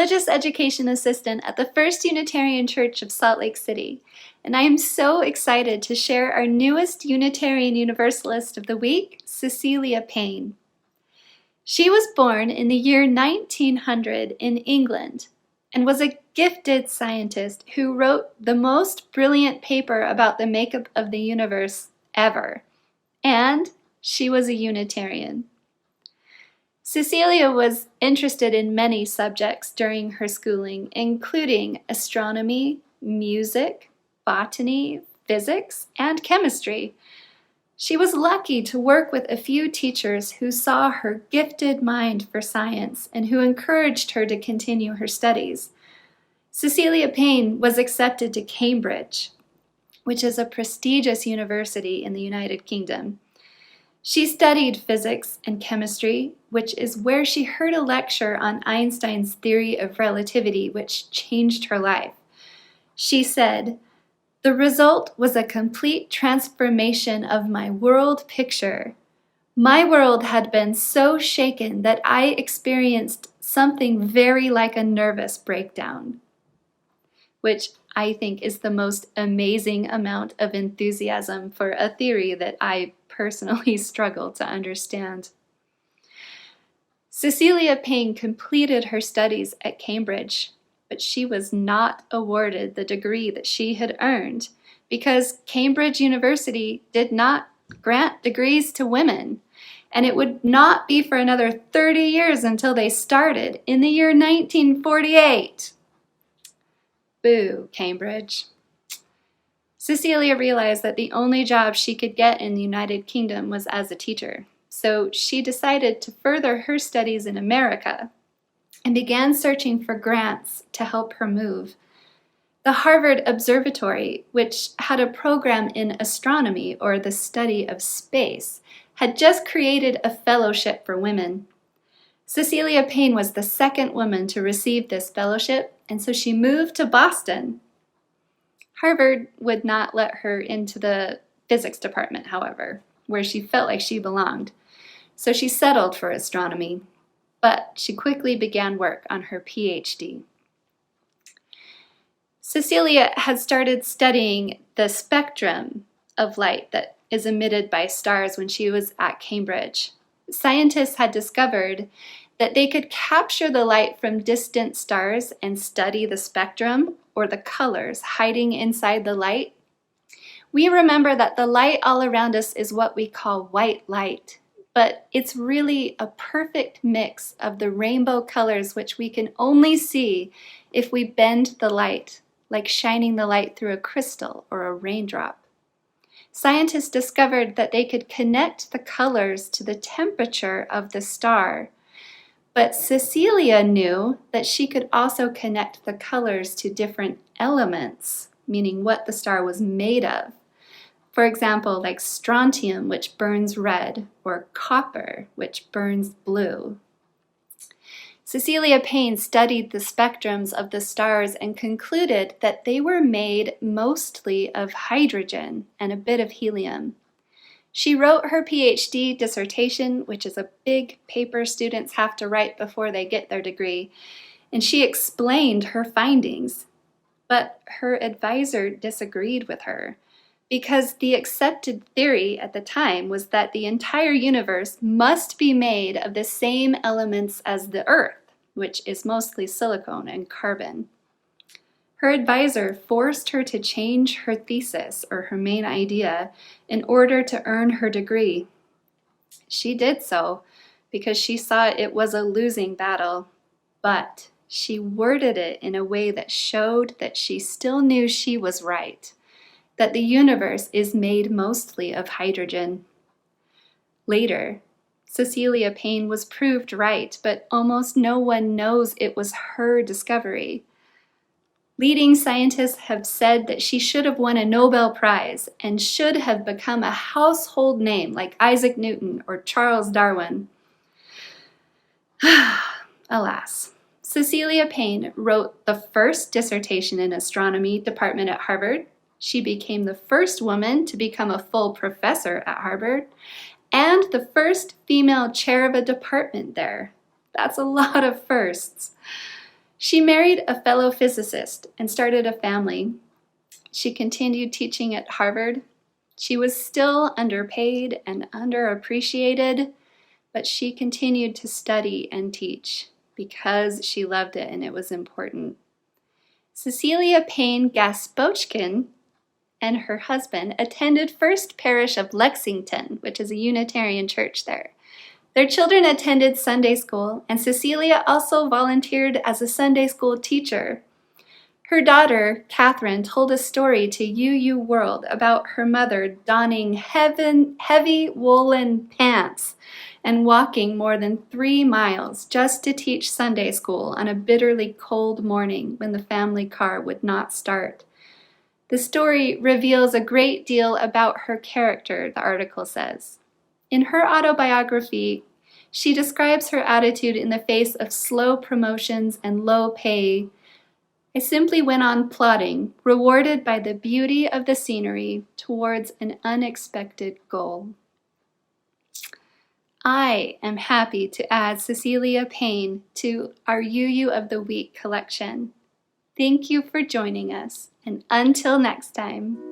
religious education assistant at the First Unitarian Church of Salt Lake City, and I am so excited to share our newest Unitarian Universalist of the week, Cecelia Payne. She was born in the year 1900 in England and was a gifted scientist who wrote the most brilliant paper about the makeup of the universe ever, and she was a Unitarian. Cecelia was interested in many subjects during her schooling, including astronomy, music, botany, physics, and chemistry. She was lucky to work with a few teachers who saw her gifted mind for science and who encouraged her to continue her studies. Cecelia Payne was accepted to Cambridge, which is a prestigious university in the United Kingdom. She studied physics and chemistry, which is where she heard a lecture on Einstein's theory of relativity, which changed her life. She said, "The result was a complete transformation of my world picture. My world had been so shaken that I experienced something very like a nervous breakdown," which I think is the most amazing amount of enthusiasm for a theory that I personally struggle to understand. Cecelia Payne completed her studies at Cambridge, but she was not awarded the degree that she had earned because Cambridge University did not grant degrees to women, and it would not be for another 30 years until they started in the year 1948. Boo, Cambridge. Cecelia realized that the only job she could get in the United Kingdom was as a teacher, so she decided to further her studies in America and began searching for grants to help her move. The Harvard Observatory, which had a program in astronomy, or the study of space, had just created a fellowship for women. Cecelia Payne was the second woman to receive this fellowship, and so she moved to Boston. Harvard would not let her into the physics department, however, where she felt like she belonged. So she settled for astronomy, but she quickly began work on her PhD. Cecelia had started studying the spectrum of light that is emitted by stars when she was at Cambridge. Scientists had discovered that they could capture the light from distant stars and study the spectrum, or the colors hiding inside the light. We remember that the light all around us is what we call white light, but it's really a perfect mix of the rainbow colors which we can only see if we bend the light, like shining the light through a crystal or a raindrop. Scientists discovered that they could connect the colors to the temperature of the star, but Cecelia knew that she could also connect the colors to different elements, meaning what the star was made of. For example, like strontium, which burns red, or copper, which burns blue. Cecelia Payne studied the spectrums of the stars and concluded that they were made mostly of hydrogen and a bit of helium. She wrote her PhD dissertation, which is a big paper students have to write before they get their degree, and she explained her findings. But her advisor disagreed with her because the accepted theory at the time was that the entire universe must be made of the same elements as the Earth, which is mostly silicon and carbon. Her advisor forced her to change her thesis, or her main idea, in order to earn her degree. She did so because she saw it was a losing battle, but she worded it in a way that showed that she still knew she was right, that the universe is made mostly of hydrogen. Later, Cecelia Payne was proved right, but almost no one knows it was her discovery. Leading scientists have said that she should have won a Nobel Prize and should have become a household name like Isaac Newton or Charles Darwin. Alas, Cecelia Payne wrote the first dissertation in astronomy department at Harvard. She became the first woman to become a full professor at Harvard and the first female chair of a department there. That's a lot of firsts. She married a fellow physicist and started a family. She continued teaching at Harvard. She was still underpaid and underappreciated, but she continued to study and teach because she loved it and it was important. Cecelia Payne-Gaposchkin and her husband attended First Parish of Lexington, which is a Unitarian church there. Their children attended Sunday school, and Cecelia also volunteered as a Sunday school teacher. Her daughter, Catherine, told a story to UU World about her mother donning heavy woolen pants and walking more than 3 miles just to teach Sunday school on a bitterly cold morning when the family car would not start. The story reveals a great deal about her character, the article says. In her autobiography, she describes her attitude in the face of slow promotions and low pay. I simply went on plodding, rewarded by the beauty of the scenery towards an unexpected goal. I am happy to add Cecelia Payne to our UU of the Week collection. Thank you for joining us, and until next time.